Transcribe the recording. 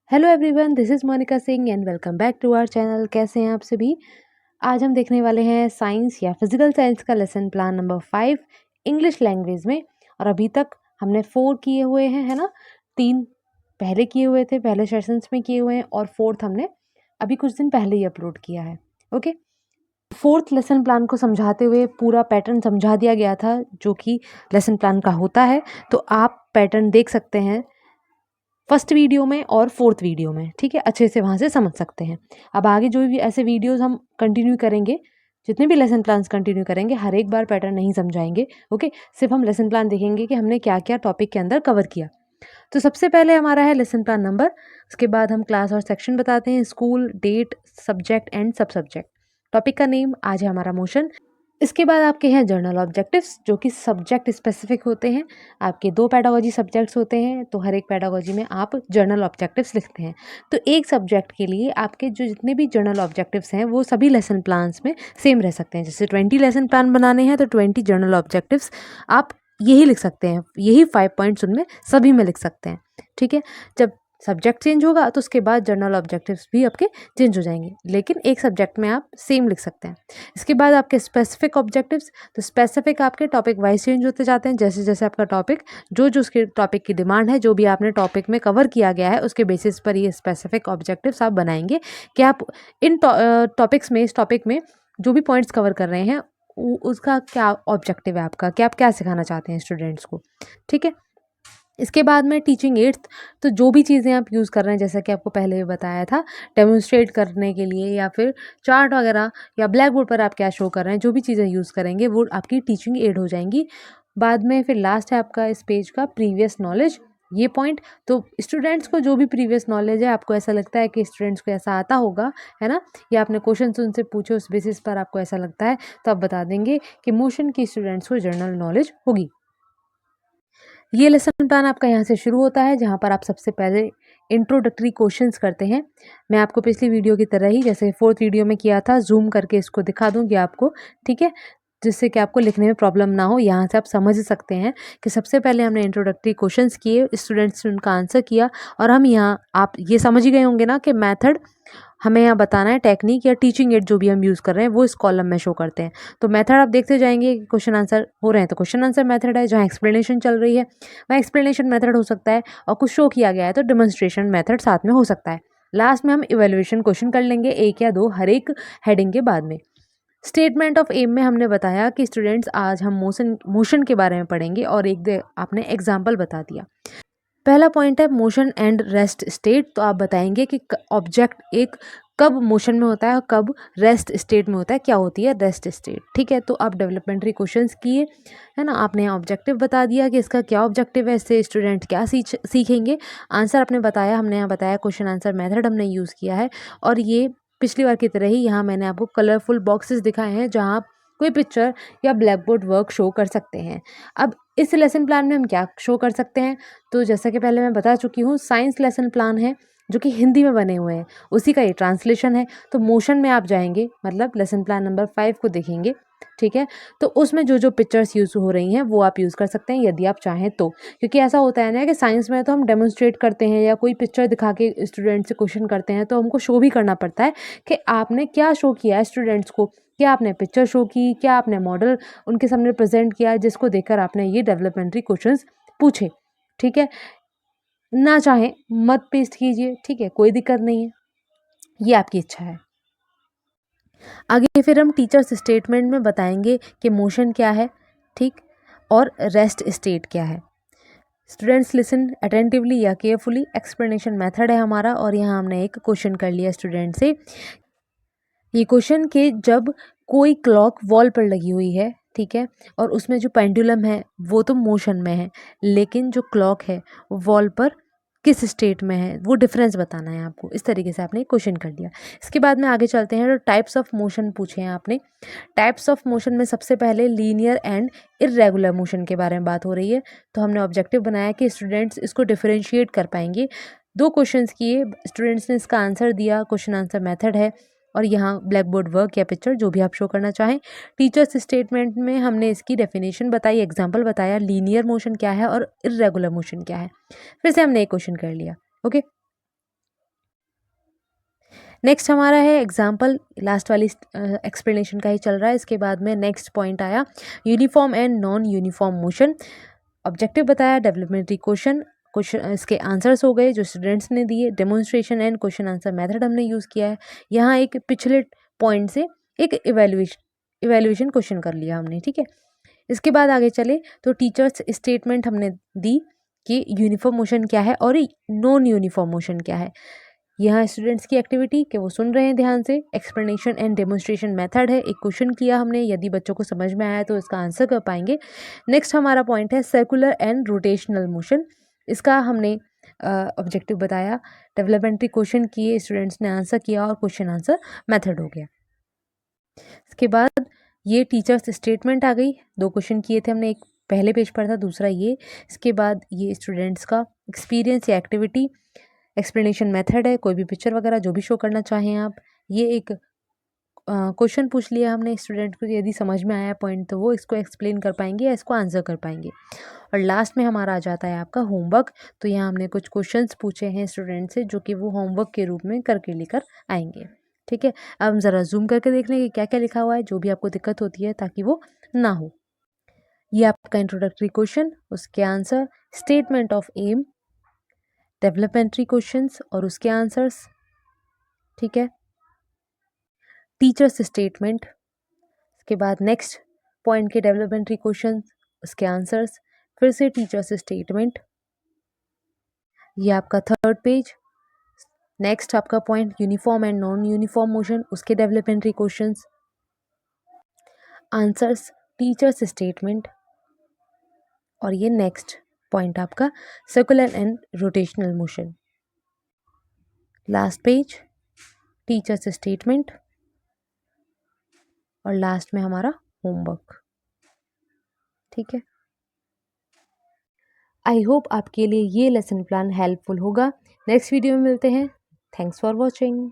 Hello everyone, this is Monika Singh and welcome back to our channel. कैसे हैं आप सभी। आज हम देखने वाले हैं साइंस या फिजिकल साइंस का lesson plan number 5 English language में। और अभी तक हमने 4 किए हुए हैं, है ना। 3 पहले किए हुए थे, पहले सेशंस में किए हुए हैं, और 4th हमने अभी कुछ दिन पहले ही अपलोड किया है। ओके, 4th लेसन प्लान को समझाते हुए पूरा पैटर्न समझा दिया गया था जो कि लेसन प्लान का होता है। तो आप पैटर्न देख सकते हैं फर्स्ट वीडियो में और 4th वीडियो में, ठीक है। अच्छे से वहाँ से समझ सकते हैं। अब आगे जो भी ऐसे वीडियोस हम कंटिन्यू करेंगे, जितने भी लेसन प्लान्स कंटिन्यू करेंगे, हर एक बार पैटर्न नहीं समझाएंगे। ओके, सिर्फ हम लेसन प्लान देखेंगे कि हमने क्या क्या टॉपिक के अंदर कवर किया। तो सबसे पहले हमारा है लेसन प्लान नंबर। उसके बाद हम क्लास और सेक्शन बताते हैं, स्कूल, डेट, सब्जेक्ट एंड सब सब्जेक्ट। टॉपिक का नेम आज है हमारा मोशन। इसके बाद आपके हैं जर्नल ऑब्जेक्टिव्स जो कि सब्जेक्ट स्पेसिफिक होते हैं। आपके 2 पेडागोजी सब्जेक्ट्स होते हैं, तो हर एक पेडागोजी में आप जर्नल ऑब्जेक्टिव्स लिखते हैं। तो एक सब्जेक्ट के लिए आपके जो जितने भी जर्नल ऑब्जेक्टिव्स हैं वो सभी लेसन प्लान्स में सेम रह सकते हैं। जैसे 20 लेसन प्लान बनाने हैं तो 20 जर्नल ऑब्जेक्टिव्स आप यही लिख सकते हैं, यही 5 पॉइंट्स उनमें सभी में लिख सकते हैं, ठीक है। जब सब्जेक्ट चेंज होगा तो उसके बाद जर्नल ऑब्जेक्टिव्स भी आपके चेंज हो जाएंगे, लेकिन एक सब्जेक्ट में आप सेम लिख सकते हैं। इसके बाद आपके स्पेसिफिक ऑब्जेक्टिव्स, तो स्पेसिफिक आपके टॉपिक वाइज चेंज होते जाते हैं। जैसे जैसे आपका टॉपिक जो जो उसके टॉपिक की डिमांड है, जो भी आपने टॉपिक में कवर किया गया है, उसके बेसिस पर ये स्पेसिफिक ऑब्जेक्टिव्स आप बनाएंगे कि आप इन टॉपिक्स में, इस टॉपिक में जो भी पॉइंट्स कवर कर रहे हैं उसका क्या ऑब्जेक्टिव है आपका, कि आप क्या सिखाना चाहते हैं स्टूडेंट्स को, ठीक है। इसके बाद में टीचिंग एट्थ, तो जो भी चीज़ें आप यूज़ कर रहे हैं, जैसा कि आपको पहले भी बताया था, डेमोन्स्ट्रेट करने के लिए या फिर चार्ट वगैरह या ब्लैक बोर्ड पर आप क्या शो कर रहे हैं, जो भी चीज़ें यूज़ करेंगे वो आपकी टीचिंग एड हो जाएंगी। बाद में फिर लास्ट है आपका इस पेज का प्रीवियस नॉलेज, ये पॉइंट। तो स्टूडेंट्स को जो भी प्रीवियस नॉलेज है, आपको ऐसा लगता है कि स्टूडेंट्स को ऐसा आता होगा, है ना, या आपने क्वेश्चन उनसे पूछे उस बेसिस पर आपको ऐसा लगता है, तो आप बता देंगे कि मोशन की स्टूडेंट्स को जनरल नॉलेज होगी। ये लेसन प्लान आपका यहाँ से शुरू होता है, जहाँ पर आप सबसे पहले इंट्रोडक्टरी क्वेश्चंस करते हैं। मैं आपको पिछली वीडियो की तरह ही, जैसे 4th वीडियो में किया था, जूम करके इसको दिखा दूंगी आपको, ठीक है, जिससे कि आपको लिखने में प्रॉब्लम ना हो। यहाँ से आप समझ सकते हैं कि सबसे पहले हमने इंट्रोडक्टरी क्वेश्चंस किए, स्टूडेंट्स ने उनका आंसर किया, और हम यहाँ, आप ये समझ ही गए होंगे ना कि मेथड हमें यहाँ बताना है, टेक्निक या टीचिंग एड जो भी हम यूज़ कर रहे हैं वो इस कॉलम में शो करते हैं। तो मेथड आप देखते जाएंगे कि क्वेश्चन आंसर हो रहे हैं तो क्वेश्चन आंसर मेथड है, जहाँ एक्सप्लेनेशन चल रही है वहाँ एक्सप्लेनेशन मेथड हो सकता है, और कुछ शो किया गया है तो डेमोन्स्ट्रेशन मेथड साथ में हो सकता है। लास्ट में हम इवेल्युएशन क्वेश्चन कर लेंगे, 1 या 2 हर एक हेडिंग के बाद में। स्टेटमेंट ऑफ एम में हमने बताया कि स्टूडेंट्स आज हम मोशन के बारे में पढ़ेंगे, और आपने एग्जाम्पल बता दिया। पहला पॉइंट है मोशन एंड रेस्ट स्टेट। तो आप बताएंगे कि ऑब्जेक्ट एक कब मोशन में होता है और कब रेस्ट स्टेट में होता है, क्या होती है रेस्ट स्टेट, ठीक है। तो आप डेवलपमेंट्री क्वेश्चंस किए, है ना, आपने ऑब्जेक्टिव बता दिया कि इसका क्या ऑब्जेक्टिव है, इससे स्टूडेंट क्या सीखेंगे। आंसर आपने बताया, हमने यहाँ बताया क्वेश्चन आंसर मेथड हमने यूज़ किया है। और ये पिछली बार की तरह ही यहाँ मैंने आपको कलरफुल बॉक्सेस दिखाए हैं, जहाँ आप कोई पिक्चर या ब्लैक बोर्ड वर्क शो कर सकते हैं। अब इस लेसन प्लान में हम क्या शो कर सकते हैं, तो जैसा कि पहले मैं बता चुकी हूँ, साइंस लेसन प्लान है जो कि हिंदी में बने हुए हैं, उसी का ये ट्रांसलेशन है। तो मोशन में आप जाएंगे, मतलब लेसन प्लान नंबर 5 को देखेंगे, ठीक है। तो उसमें जो जो पिक्चर्स यूज़ हो रही हैं वो आप यूज़ कर सकते हैं यदि आप चाहें तो, क्योंकि ऐसा होता है ना कि साइंस में तो हम डेमोन्स्ट्रेट करते हैं या कोई पिक्चर दिखा के स्टूडेंट से क्वेश्चन करते हैं, तो हमको शो भी करना पड़ता है कि आपने क्या शो किया है स्टूडेंट्स को, क्या आपने पिक्चर शो की, क्या आपने मॉडल उनके सामने प्रेजेंट किया, जिसको देखकर आपने ये डेवलपमेंट्री क्वेश्चंस पूछे, ठीक है। ना चाहें मत पेस्ट कीजिए, ठीक है, कोई दिक्कत नहीं है, ये आपकी इच्छा है। आगे फिर हम टीचर्स स्टेटमेंट में बताएंगे कि मोशन क्या है, ठीक, और रेस्ट स्टेट क्या है। स्टूडेंट्स लिसन अटेंटिवली या केयरफुली, एक्सप्लेनेशन मेथड है हमारा। और यहाँ हमने एक क्वेश्चन कर लिया स्टूडेंट से, ये क्वेश्चन के जब कोई क्लॉक वॉल पर लगी हुई है, ठीक है, और उसमें जो पेंडुलम है वो तो मोशन में है, लेकिन जो क्लॉक है वॉल पर किस स्टेट में है, वो डिफरेंस बताना है आपको। इस तरीके से आपने क्वेश्चन कर दिया। इसके बाद में आगे चलते हैं, तो टाइप्स ऑफ मोशन पूछे हैं आपने। टाइप्स ऑफ मोशन में सबसे पहले लीनियर एंड इर्रेगुलर मोशन के बारे में बात हो रही है। तो हमने ऑब्जेक्टिव बनाया कि स्टूडेंट्स इसको डिफरेंशिएट कर पाएंगे। 2 क्वेश्चंस किए, स्टूडेंट्स ने इसका आंसर दिया, क्वेश्चन आंसर मेथड है, और यहाँ ब्लैक बोर्ड वर्क या पिक्चर जो भी आप शो करना चाहें। टीचर्स स्टेटमेंट में हमने इसकी डेफिनेशन बताई, एग्जांपल बताया, लीनियर मोशन क्या है और इर्रेगुलर मोशन क्या है। फिर से हमने एक क्वेश्चन कर लिया। ओके, नेक्स्ट हमारा है एग्जाम्पल, लास्ट वाली एक्सप्लेनेशन का ही चल रहा है। इसके बाद में नेक्स्ट पॉइंट आया uniform and non uniform motion. Objective बताया डेवलपमेंटरी क्वेश्चन, क्वेश्चन इसके आंसर्स हो गए जो स्टूडेंट्स ने दिए। Demonstration and question answer method हमने यूज़ किया है। यहाँ एक पिछले पॉइंट से एक इवेल्युएशन क्वेश्चन कर लिया हमने, ठीक है। इसके बाद आगे चले तो टीचर्स स्टेटमेंट हमने दी कि यूनिफॉर्म मोशन क्या है और नॉन यूनिफॉर्म मोशन क्या है। यहाँ स्टूडेंट्स की एक्टिविटी कि वो सुन रहे हैं ध्यान से। एक्सप्लेनेशन एंड डेमोन्स्ट्रेशन मेथड है, एक क्वेश्चन किया हमने, यदि बच्चों को समझ में आया तो इसका आंसर कर पाएंगे। नेक्स्ट हमारा पॉइंट है सर्कुलर एंड रोटेशनल मोशन। इसका हमने ऑब्जेक्टिव बताया। डेवलपमेंट्री क्वेश्चन किए, स्टूडेंट्स ने आंसर किया और क्वेश्चन आंसर मेथड हो गया। इसके बाद ये टीचर्स स्टेटमेंट आ गई। 2 क्वेश्चन किए थे हमने, एक पहले पेज पर था, दूसरा ये। इसके बाद ये स्टूडेंट्स का एक्सपीरियंस या एक्टिविटी। एक्सप्लेनेशन मेथड है, कोई भी पिक्चर वगैरह जो भी शो करना चाहें आप। ये एक क्वेश्चन पूछ लिया हमने स्टूडेंट को, यदि समझ में आया पॉइंट तो वो इसको एक्सप्लेन कर पाएंगे या इसको आंसर कर पाएंगे। और लास्ट में हमारा आ जाता है आपका होमवर्क। तो यहाँ हमने कुछ क्वेश्चंस पूछे हैं स्टूडेंट से जो कि वो होमवर्क के रूप में करके लेकर आएंगे, ठीक है। अब हम ज़रा जूम करके देख लें कि क्या क्या लिखा हुआ है, जो भी आपको दिक्कत होती है ताकि वो ना हो। ये आपका इंट्रोडक्टरी क्वेश्चन, उसके answer, statement of aim, developmental questions और उसके आंसर्स, ठीक है। टीचर्स स्टेटमेंट, इसके बाद नेक्स्ट पॉइंट के डेवलपमेंट्री क्वेश्चन, उसके आंसर्स, फिर से टीचर्स स्टेटमेंट। ये आपका थर्ड पेज। नेक्स्ट आपका point uniform and non uniform motion, उसके developmental questions, answers, teachers statement. और ये नेक्स्ट पॉइंट आपका circular and rotational motion. Last page teachers statement और लास्ट में हमारा होमवर्क, ठीक है। आई होप आपके लिए ये लेसन प्लान हेल्पफुल होगा। नेक्स्ट वीडियो में मिलते हैं। Thanks for watching.